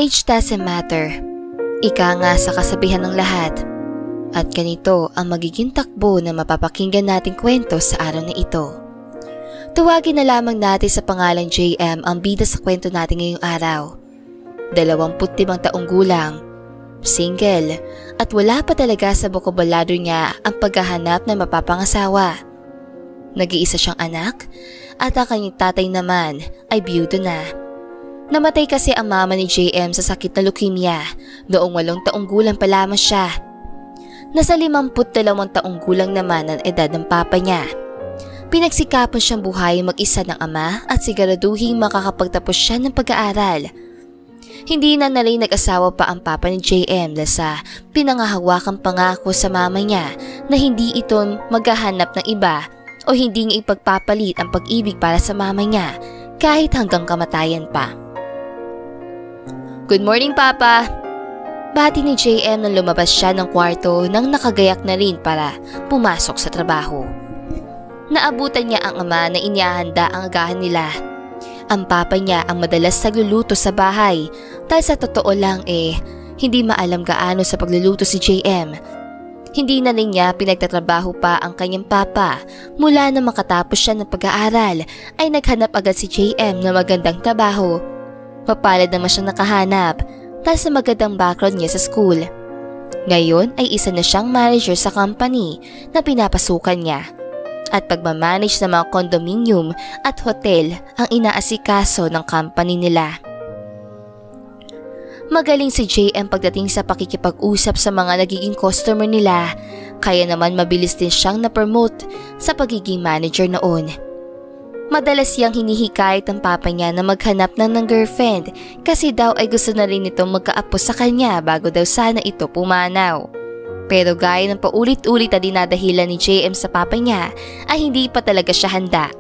Age doesn't matter. Ika nga sa kasabihan ng lahat. At ganito ang magiging takbo na mapapakinggan nating kwento sa araw na ito. Tuwagin na lamang natin sa pangalang JM ang bida sa kwento natin ngayong araw. 25 taong gulang, single, at wala pa talaga sa bokabularyo niya ang paghahanap ng mapapangasawa. Nag-iisa siyang anak at ang kanyang tatay naman ay biyudo na. Namatay kasi ang mama ni JM sa sakit na leukemia noong 8 taong gulang pa lamang siya. Nasa 52 taong gulang naman ang edad ng papa niya. Pinagsikapan siyang buhay mag-isa ng ama at siguraduhin makakapagtapos siya ng pag-aaral. Hindi na rin nag-asawa pa ang papa ni JM dahil sa pinangahawakang pangako sa mama niya na hindi ito maghahanap ng iba o hindi niya ipagpapalit ang pag-ibig para sa mama niya kahit hanggang kamatayan pa. "Good morning, Papa!" Bati ni JM nang lumabas siya ng kwarto nang nakagayak na rin para pumasok sa trabaho. Naabutan niya ang ama na inihahanda ang agahan nila. Ang papa niya ang madalas nagluluto sa bahay dahil sa totoo lang hindi maalam gaano sa pagluluto si JM. Hindi na rin niya pinagtatrabaho pa ang kanyang papa. Mula na makatapos siya ng pag-aaral ay naghanap agad si JM na magandang trabaho. Mapalad naman siya nakahanap dahil sa magandang background niya sa school. Ngayon ay isa na siyang manager sa company na pinapasukan niya. At pagmamanage ng mga condominium at hotel ang inaasikaso ng company nila. Magaling si JM pagdating sa pakikipag-usap sa mga nagiging customer nila, kaya naman mabilis din siyang na-promote sa pagiging manager noon. Madalas siyang hinihikayat ng papa niya na maghanap ng girlfriend kasi daw ay gusto na rin itong magkaapo sa kanya bago daw sana ito pumanaw. Pero gaya ng paulit-ulit na dinadahilan ni JM sa papa niya ay hindi pa talaga siya handa.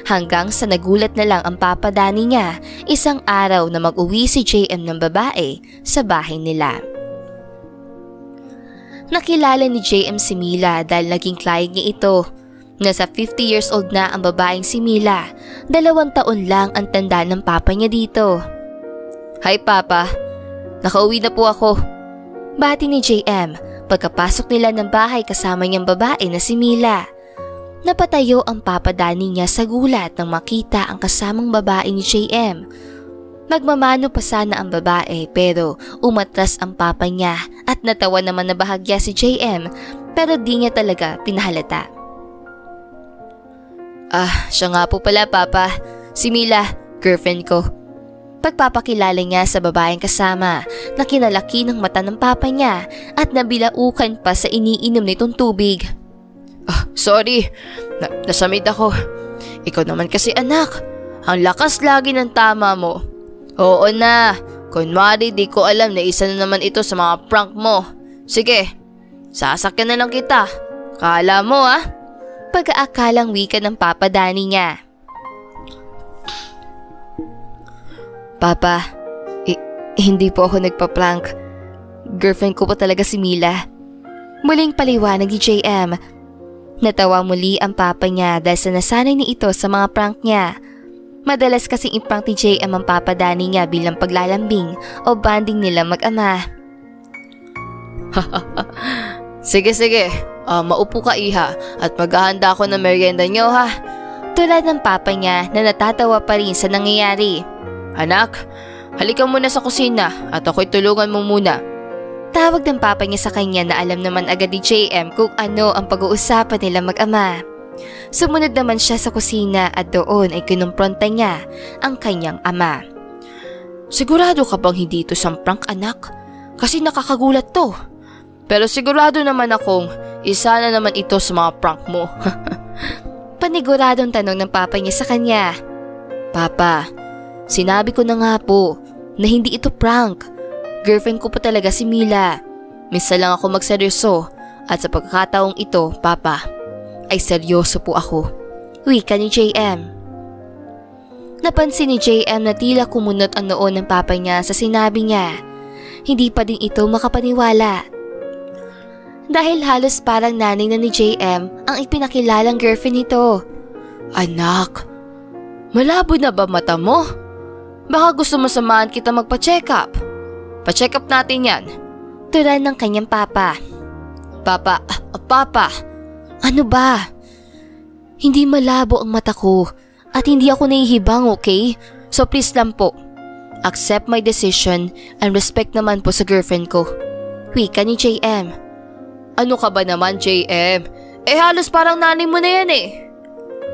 Hanggang sa nagulat na lang ang papa Danny niya isang araw na mag-uwi si JM ng babae sa bahay nila. Nakilala ni JM si Mila dahil naging client niya ito. Nasa 50 years old na ang babaeng si Mila, 2 taon lang ang tanda ng papa niya dito. "Hi Papa, nakauwi na po ako." Bati ni JM pagkapasok nila ng bahay kasama niyang babae na si Mila. Napatayo ang papa Danny niya sa gulat nang makita ang kasamang babae ni JM. Nagmamano pa sana ang babae pero umatras ang papa niya at natawa naman na bahagya si JM pero di niya talaga pinahalata. Siya nga po pala Papa, si Mila, girlfriend ko." Pagpapakilala niya sa babaeng kasama na kinalaki ng mata ng papa niya at nabilaukan pa sa iniinom nitong tubig. Sorry, nasamid ako. Ikaw naman kasi anak, ang lakas lagi ng tama mo." "Oo na, kunwari di ko alam na isa na naman ito sa mga prank mo. Sige, sasakyan na lang kita. Kala mo Pag-aakalang wika ng papa Danny niya. "Papa, hindi po ako nagpa-prank. Girlfriend ko po talaga si Mila." Muling paliwanag ni JM. Natawa muli ang papa niya dahil sa nasanay ni ito sa mga prank niya. Madalas kasing i-prank ni JM ang papa Danny niya bilang paglalambing o banding nila mag-ama. Sige. Maupo ka iha at maghahanda ako ng merienda niyo ha." Tulad ng papa niya na natatawa pa rin sa nangyayari. "Anak, halika muna sa kusina at ako'y tulungan mo muna." Tawag ng papa niya sa kanya na alam naman agad ni JM kung ano ang pag-uusapan nila mag-ama. Sumunod naman siya sa kusina at doon ay kinumpronta niya ang kanyang ama. "Sigurado ka bang hindi ito isang prank anak? Kasi nakakagulat to. Pero sigurado naman akong isa na naman ito sa mga prank mo." Paniguradong tanong ng papa niya sa kanya. "Papa, sinabi ko na nga po na hindi ito prank. Girlfriend ko pa talaga si Mila. Minsan lang ako magseryoso at sa pagkakataong ito, Papa, ay seryoso po ako." Wika ni JM. Napansin ni JM na tila kumunot ang noo ng papa niya sa sinabi niya. Hindi pa din ito makapaniwala. Dahil halos parang nanay na ni JM ang ipinakilalang girlfriend nito. "Anak, malabo na ba mata mo? Baka gusto mo samahan kita magpa-check up. Pa-check up natin yan. Turan ng kanyang papa. Papa. Ano ba? Hindi malabo ang mata ko at hindi ako nahihibang, okay? So please lang po. Accept my decision and respect naman po sa girlfriend ko. Wika ni JM. Ano ka ba naman, JM? Halos parang nanay mo na yan eh.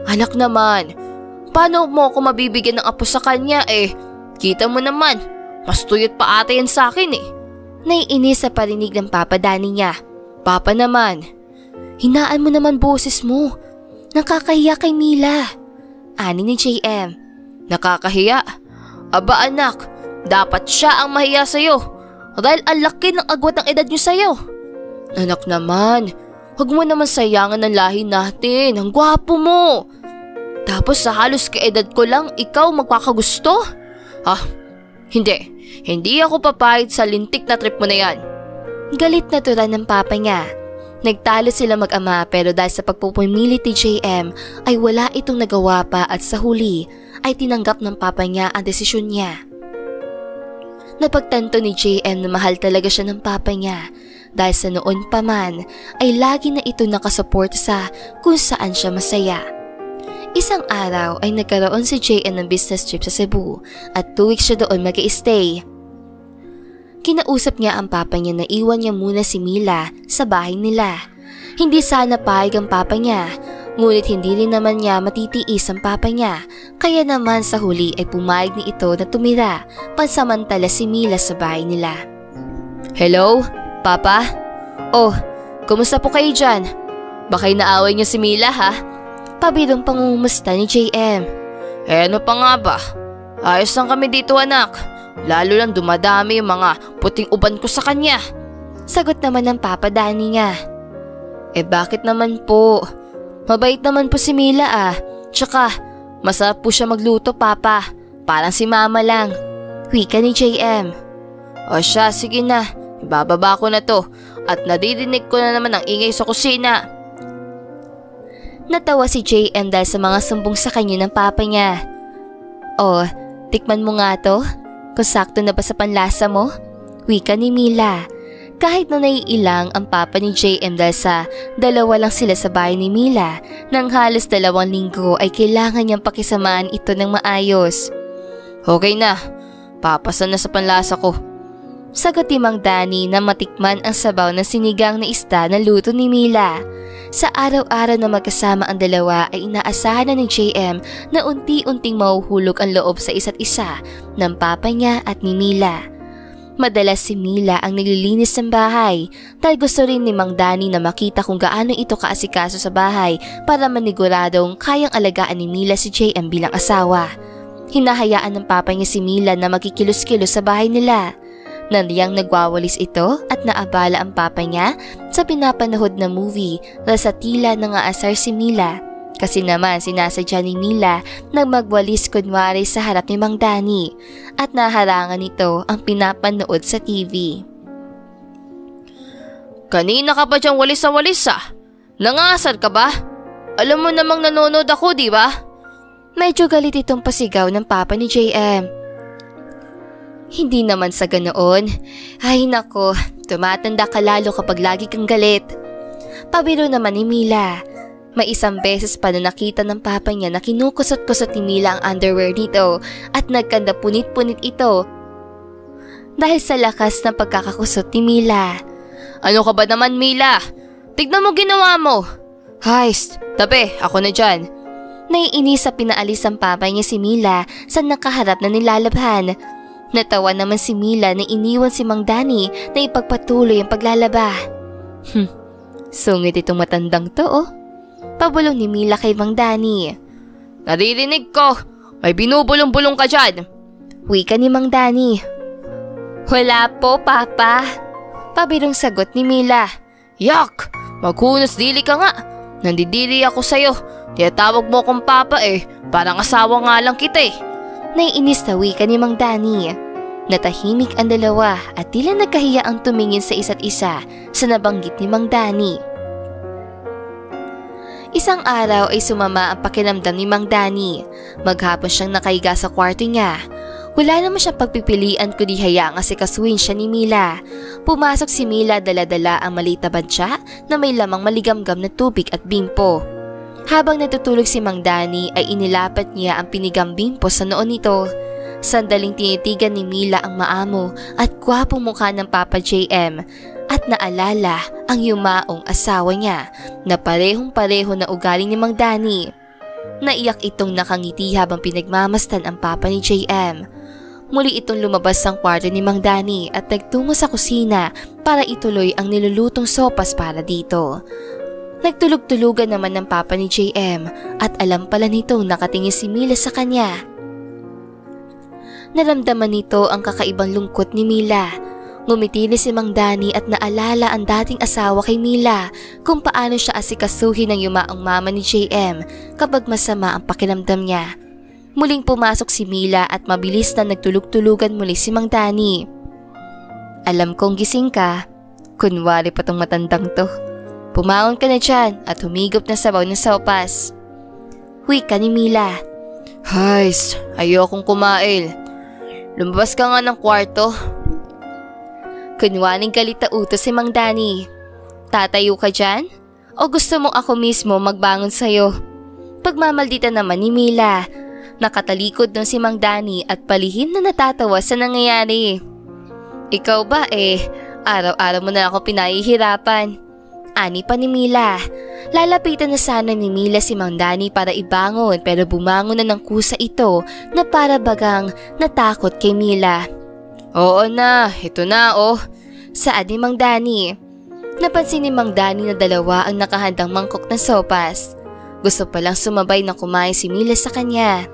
Anak naman, paano mo ako mabibigyan ng apo sa kanya eh? Kita mo naman, mas tuyot pa ata yan sa akin eh. Naiinis sa parinig ng Papa Danny niya. Papa naman, hinaan mo naman boses mo. Nakakahiya kay Mila. Ani ni JM. Nakakahiya? Aba anak, dapat siya ang mahiya sa'yo. Dahil ang laki ng agwat ng edad niyo sa'yo. Anak naman, huwag mo naman sayangan ng lahi natin. Ang gwapo mo. Tapos sa halos kaedad ko lang, ikaw magkakagusto? Hindi ako papayag sa lintik na trip mo na yan. Galit na turan ng papa niya. Nagtalo sila mag-ama pero dahil sa pagpupumilit ni JM ay wala itong nagawa pa at sa huli ay tinanggap ng papa niya ang desisyon niya. Napagtanto ni JM na mahal talaga siya ng papa niya dahil sa noon pa man ay lagi na ito nakasupport sa kung saan siya masaya. Isang araw ay nagkaroon si JM ng business trip sa Cebu at 2 weeks siya doon mag-i-stay. Kinausap niya ang papa niya na iwan niya muna si Mila sa bahay nila. Hindi sana payag ang papa niya, ngunit hindi rin naman niya matitiis ang papa niya. Kaya naman sa huli ay pumayag ni ito na tumira pansamantala si Mila sa bahay nila. Hello, Papa? Oh, kumusta po kayo dyan? Baka'y naaway niyo si Mila ha? Pabirong pangungumusta ni JM. Ano pa nga ba? Ayos lang kami dito anak. Lalo lang dumadami yung mga puting uban ko sa kanya. Sagot naman ng Papa Danny niya. Bakit naman po? Mabait naman po si Mila ah. Tsaka masarap po siya magluto Papa. Parang si Mama lang. Wika ni JM. O siya, sige na. Ibababa ko na to. At naririnig ko na naman ang ingay sa kusina. Natawa si JM dahil sa mga sumbong sa kanya ng papa niya. Oh, tikman mo nga to? Kung sakto na ba sa panlasa mo? Wika ni Mila. Kahit na naiilang ang papa ni JM dahil sa dalawa lang sila sa bahay ni Mila, nang halos 2 linggo ay kailangan niyang pakisamaan ito ng maayos. Okay na, papasan na sa panlasa ko. Sagot ni Mang Danny na matikman ang sabaw ng sinigang na isda na luto ni Mila. Sa araw-araw na magkasama ang dalawa ay inaasahan na ni JM na unti-unting mahuhulog ang loob sa isa't isa ng papa niya at ni Mila. Madalas si Mila ang naglilinis ng bahay dahil gusto rin ni Mang Danny na makita kung gaano ito kaasikaso sa bahay para maniguradong kayang alagaan ni Mila si JM bilang asawa. Hinahayaan ng papa niya si Mila na magkikilos-kilos sa bahay nila. Naniyang nagwawalis ito at naabala ang papa niya sa pinapanood na movie na sa tila nangaasar si Mila kasi naman sinasadya ni Mila na magwalis kunwari sa harap ni Mang Danny at naharangan nito ang pinapanood sa TV. Kanina ka pa diyang walis sa walis ah? Nangasar ka ba? Alam mo namang nanonood ako, di ba? Medyo galit itong pasigaw ng papa ni JM. Hindi naman sa ganoon. Ay nako, tumatanda ka lalo kapag lagi kang galit. Pabiro naman ni Mila. May isang beses pa na nakita ng papa niya na kinukusot-kusot ni Mila ang underwear nito at nagkanda punit-punit ito dahil sa lakas ng pagkakakusot ni Mila. Ano ka ba naman Mila? Tignan mo ginawa mo. Heist, tabi, ako na dyan. Naiinis sa pinaalis ang papa niya si Mila sa nakaharap na nilalabhan. Natawa naman si Mila na iniwan si Mang Danny na ipagpatuloy ang paglalaba. Sungit itong matandang to oh. Pabulong ni Mila kay Mang Danny. Naririnig ko, may binubulong-bulong ka dyan. Wika ni Mang Danny. Wala po, Papa. Pabirong sagot ni Mila. Yak, maghunos dili ka nga. Nandidiri ako sa'yo. Tiyatawag mo akong Papa eh. Parang asawa nga lang kita eh. Naiinis na wika ni Mang Danny. Natahimik ang dalawa at tila nagkahiya ang tumingin sa isa't isa sa nabanggit ni Mang Danny. Isang araw ay sumama ang pakiramdam ni Mang Danny. Maghapon siyang nakahiga sa kwarto niya. Wala naman siyang pagpipilian kundi hayaang asikasuhin siya ni Mila. Pumasok si Mila, dala-dala ang maliit na bantya na may lamang maligamgam na tubig at bimpo. Habang natutulog si Mang Danny ay inilapat niya ang pinigang bimpo sa noon nito. Sandaling tinitigan ni Mila ang maamo at gwapong mukha ng Papa JM at naalala ang yumaong asawa niya na parehong-pareho na ugali ni Mang Danny. Naiyak itong nakangiti habang pinagmamastan ang papa ni JM. Muli itong lumabas sa kwarto ni Mang Danny at nagtungo sa kusina para ituloy ang nilulutong sopas para dito. Nagtulog-tulugan naman ng papa ni JM at alam pala nitong nakatingin si Mila sa kanya. Naramdaman nito ang kakaibang lungkot ni Mila. Ngumiti si Mang Danny at naalala ang dating asawa kay Mila kung paano siya asikasuhin ng yumaong mama ni JM kapag masama ang pakiramdam niya. Muling pumasok si Mila at mabilis na nagtulog-tulugan muli si Mang Danny. Alam kong gising ka, kunwari pa tong matandang to. Pumaon ka na dyan at humigop na sabaw ng sopas. Wika ni Mila. Hays, ayokong kumail. Lumabas ka nga ng kwarto. Kunwaring galit na utos si Mang Danny. Tatayo ka dyan? O gusto mong ako mismo magbangon sa'yo? Pagmamaldita naman ni Mila. Nakatalikod nun si Mang Danny at palihim na natatawa sa nangyayari. Ikaw ba araw-araw mo na ako pinahihirapan. Ani pa ni Mila. Lalapitan na sana ni Mila si Mang Danny para ibangon pero bumangon na ng kusa ito na para bagang natakot kay Mila. Oo na, ito na oh. Saad ni Mang Danny. Napansin ni Mang Danny na dalawa ang nakahandang mangkok ng sopas. Gusto palang sumabay na kumain si Mila sa kanya.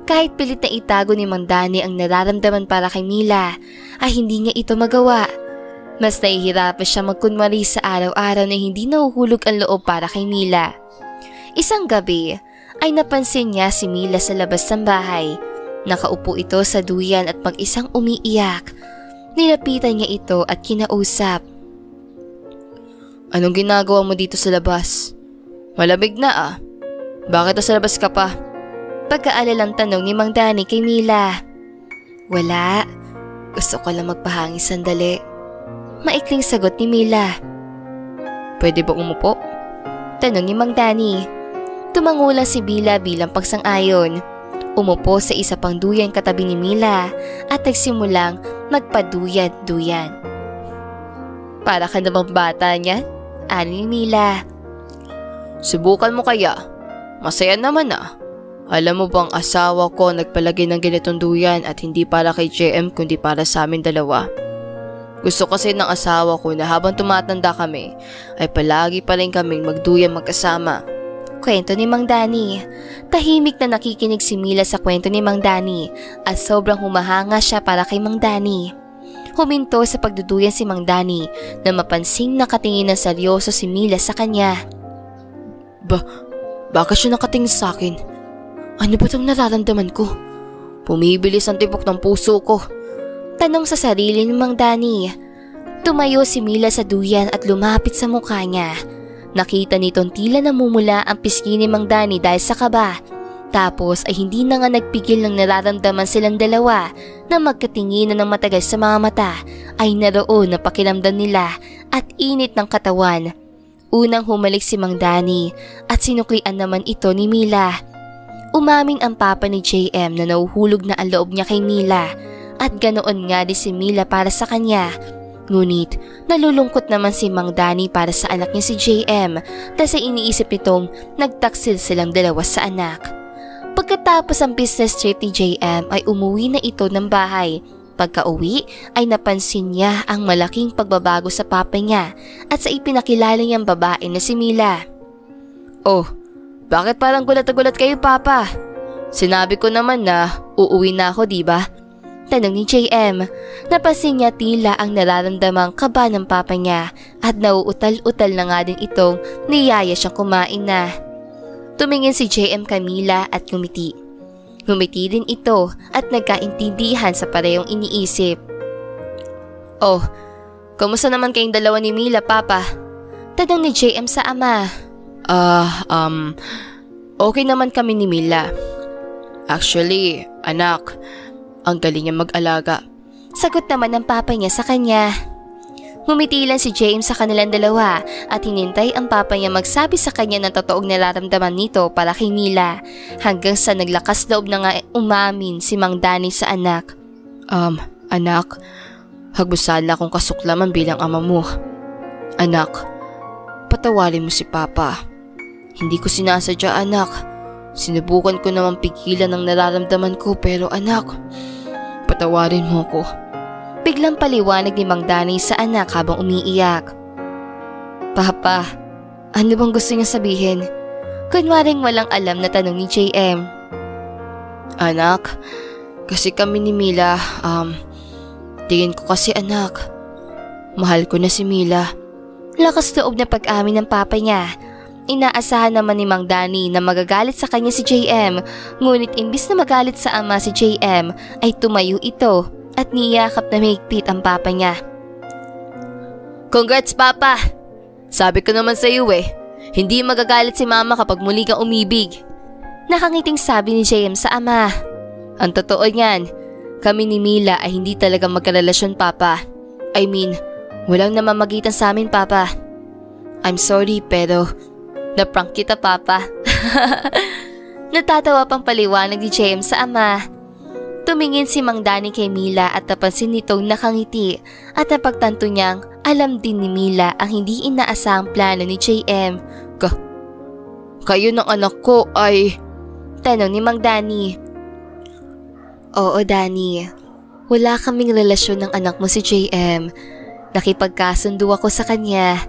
Kahit pilit na itago ni Mang Danny ang nararamdaman para kay Mila, ay hindi niya ito magawa. Mas nahihirapan siya magkunwari sa araw-araw na hindi nahuhulog ang loob para kay Mila. Isang gabi ay napansin niya si Mila sa labas ng bahay. Nakaupo ito sa duyan at mag-isang umiiyak. Nilapitan niya ito at kinausap. Anong ginagawa mo dito sa labas? Malamig na ah. Bakit sa labas ka pa? Pagkaalalang tanong ni Mang Danny kay Mila. Wala. Gusto ko lang magpahangin sandali. Maikling sagot ni Mila. Pwede ba umupo? Tanong ni Mang Danny. Tumangula si Mila bilang pagsang-ayon. Umupo sa isa pang duyan katabi ni Mila at nagsimulang magpaduyan-duyan. Para ka namang bata niyan, ani ni Mila. Subukan mo kaya. Masaya naman ah. Alam mo bang asawa ko nagpalagay ng ganitong duyan at hindi para kay JM kundi para sa amin dalawa. Gusto kasi ng asawa ko na habang tumatanda kami ay palagi pa rin kaming magduyan magkasama. Kwento ni Mang Danny. Tahimik na nakikinig si Mila sa kwento ni Mang Danny at sobrang humahanga siya para kay Mang Danny. Huminto sa pagduduyan si Mang Danny na mapansing nakatingin ng seryoso si Mila sa kanya. Bakit siya nakatingin sa akin? Ano ba itong nararamdaman ko? Bumibilis ang tibok ng puso ko. Tanong sa sarili ni Mang Danny. Tumayo si Mila sa duyan at lumapit sa mukha niya. Nakita nitong tila namumula ang pisngi ni Mang Danny dahil sa kaba. Tapos ay hindi na nga nagpigil ng nararamdaman silang dalawa na magkatinginan ng matagal sa mga mata ay naroon na pakiramdam nila at init ng katawan. Unang humalik si Mang Danny at sinuklian naman ito ni Mila. Umamin ang papa ni JM na nahuhulog na ang loob niya kay Mila at ganoon nga din si Mila para sa kanya. Ngunit nalulungkot naman si Mang Danny para sa anak niya si JM dahil sa iniisip nitong nagtaksil silang dalawa sa anak. Pagkatapos ang business trip ni JM ay umuwi na ito ng bahay. Pagka-uwi ay napansin niya ang malaking pagbabago sa papa niya at sa ipinakilala niyang babae na si Mila. Oh, bakit parang gulat na gulat kayo papa? Sinabi ko naman na uuwi na ako diba? Tanong ni JM. Napansin niya tila ang nararamdamang kaba ng papa niya at nauutal-utal na nga din itong niyaya siyang kumain na. Tumingin si JM kay Mila at ngumiti. Ngumiti din ito at nagkaintindihan sa parehong iniisip. Oh, kamusta naman kayong dalawa ni Mila papa? Tanong ni JM sa ama. Okay naman kami ni Mila. Actually, anak, Ang galing niya mag-alaga. Sagot naman ng papa niya sa kanya. Ngumiti lang si James sa kanilang dalawa at hinintay ang papa niya magsabi sa kanya ng totoong nararamdaman nito para kay Mila hanggang sa naglakas loob na nga umamin si Mang Danny sa anak. Anak, hagbusala akong kasuklaman bilang ama mo. Anak, patawarin mo si papa. Hindi ko sinasadya, anak. Sinubukan ko naman pigilan ang nararamdaman ko pero anak, patawarin mo ko. Biglang paliwanag ni Mang Danny sa anak habang umiiyak. Papa, ano bang gusto niya sabihin? Kunwaring walang alam na tanong ni JM. Anak, kasi kami ni Mila, tingin ko kasi anak, mahal ko na si Mila. Lakas loob na pag-amin ng papa niya. Inaasahan naman ni Mang Danny na magagalit sa kanya si JM, ngunit imbis na magalit sa ama si JM ay tumayo ito at niyakap na mahigpit ang papa niya. Congrats, Papa! Sabi ko naman sa iyo hindi magagalit si Mama kapag muli kang umibig. Nakangiting sabi ni JM sa ama. Ang totoo niyan, kami ni Mila ay hindi talaga magkarelasyon, Papa. I mean, walang namamagitan sa amin, Papa. I'm sorry pero naprank kita, Papa. Natatawa pang paliwanag ni JM sa ama. Tumingin si Mang Danny kay Mila at napansin nitong nakangiti at napagtanto niyang alam din ni Mila ang hindi inaasahang plano ni JM. Kayo ng anak ko ay... Tanong ni Mang Danny. Oo, Danny. Wala kaming relasyon ng anak mo si JM. Nakipagkasundo ako sa kanya.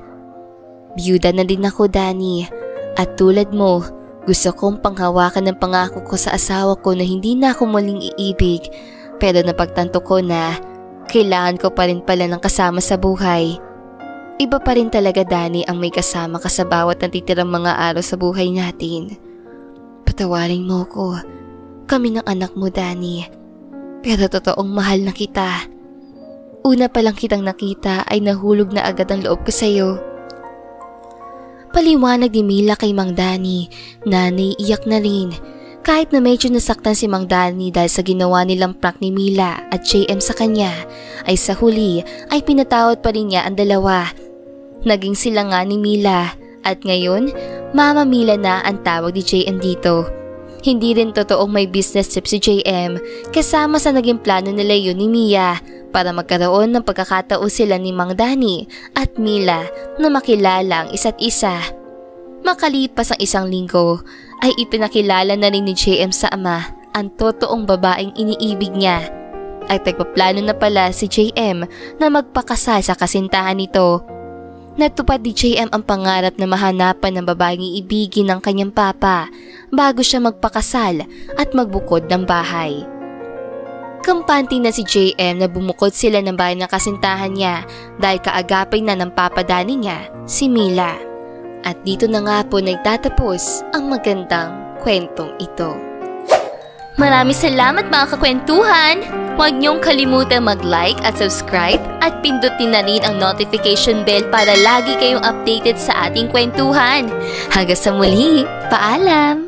Biyuda na din ako, Danny. At tulad mo, gusto kong panghawakan ng pangako ko sa asawa ko na hindi na ako muling iibig, pero napagtanto ko na kailangan ko pa rin pala ng kasama sa buhay. Iba pa rin talaga, Danny, ang may kasama ka sa bawat natitirang mga araw sa buhay natin. Patawarin mo ko. Kami ng anak mo, Danny. Pero totoong mahal na kita. Una pa lang kitang nakita ay nahulog na agad ang loob ko sa'yo. Paliwanag ni Mila kay Mang Danny na naiiyak na rin kahit na medyo nasaktan si Mang Danny dahil sa ginawa nilang prank ni Mila at JM sa kanya ay sa huli ay pinatawad pa rin niya ang dalawa. Naging sila nga ni Mila at ngayon Mama Mila na ang tawag ni JM dito. Hindi rin totoong may business trip si JM kasama sa naging plano nila yun ni Mia para magkaroon ng pagkakataon sila ni Mang Danny at Mila na makilala ang isa't isa. Makalipas ang isang linggo ay ipinakilala na rin ni JM sa ama ang totoong babaeng iniibig niya. At nagpaplano na pala si JM na magpakasal sa kasintahan nito. Natupad ni JM ang pangarap na mahanapan ng babaeng iibigin ng kanyang papa bago siya magpakasal at magbukod ng bahay. Kampante na si JM na bumukod sila ng bahay ng kasintahan niya dahil kaagapay na ng papa Danny niya, si Mila. At dito na nga po nagtatapos ang magandang kwentong ito. Maraming salamat mga kakwentuhan! Huwag niyong kalimutan mag-like at subscribe at pindutin na rin ang notification bell para lagi kayong updated sa ating kwentuhan. Hanggang sa muli, paalam!